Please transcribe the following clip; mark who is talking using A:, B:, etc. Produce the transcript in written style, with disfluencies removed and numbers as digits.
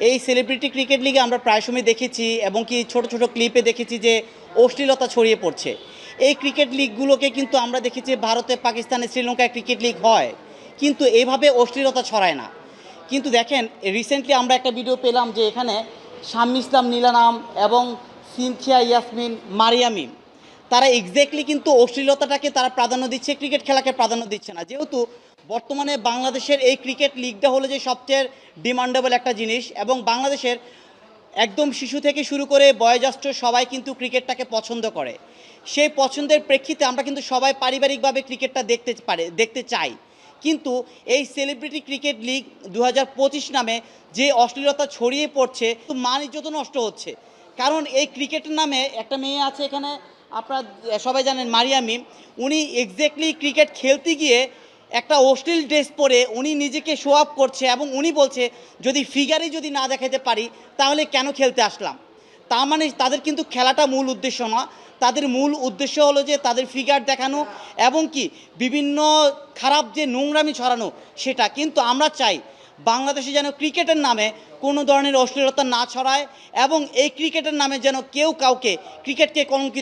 A: এই celebrity cricket লিগে আমরা প্রায় সময় দেখেছি এবং কি ছোট ছোট ক্লিপে দেখেছি যে অশ্লীলতা ছড়িয়ে পড়ছে। এই ক্রিকেট লিগগুলোকে কিন্তু আমরা দেখেছি ভারতে, পাকিস্তানে, শ্রীলঙ্কায় ক্রিকেট লিগ হয়, কিন্তু এইভাবে অশ্লীলতা ছড়ায় না। কিন্তু দেখেন, রিসেন্টলি আমরা একটা ভিডিও পেলাম যে এখানে শাম্মী ইসলাম নীলানাম এবং সিনথিয়া ইয়াসমিন মারিয়ামি তারা এক্স্যাক্টলি কিন্তু অশ্লীলতাটাকে তারা প্রাধান্য দিচ্ছে, ক্রিকেট খেলাকে প্রাধান্য দিচ্ছে না। যেহেতু বর্তমানে বাংলাদেশের এই ক্রিকেট লিগটা হলো যে সবচেয়ে ডিমান্ডেবল একটা জিনিস, এবং বাংলাদেশের একদম শিশু থেকে শুরু করে বয়োজ্যেষ্ঠ সবাই কিন্তু ক্রিকেটটাকে পছন্দ করে। সেই পছন্দের প্রেক্ষিতে আমরা কিন্তু সবাই পারিবারিকভাবে ক্রিকেটটা দেখতে চাই। কিন্তু এই সেলিব্রিটি ক্রিকেট লিগ 2025 নামে যে অশ্লীলতা ছড়িয়ে পড়ছে, তো মান ইজ্জত নষ্ট হচ্ছে। কারণ এই ক্রিকেটের নামে একটা মেয়ে আছে এখানে, আপনারা সবাই জানেন মারিয়ামি, উনি এক্স্যাক্টলি ক্রিকেট খেলতে গিয়ে একটা অশ্লীল ড্রেস পরে উনি নিজেকে শো আপ করছে, এবং উনি বলছে যদি ফিগারই যদি না দেখাতে পারি তাহলে কেন খেলতে আসলাম। তার মানে তাদের কিন্তু খেলাটা মূল উদ্দেশ্য না, তাদের মূল উদ্দেশ্য হলো যে তাদের ফিগার দেখানো এবং কি বিভিন্ন খারাপ যে নোংরামি ছড়ানো সেটা। কিন্তু আমরা চাই বাংলাদেশে যেন ক্রিকেটের নামে কোনো ধরনের অশ্লীলতা না ছড়ায়, এবং এই ক্রিকেটের নামে যেন কেউ কাউকে ক্রিকেটকে কলঙ্কিত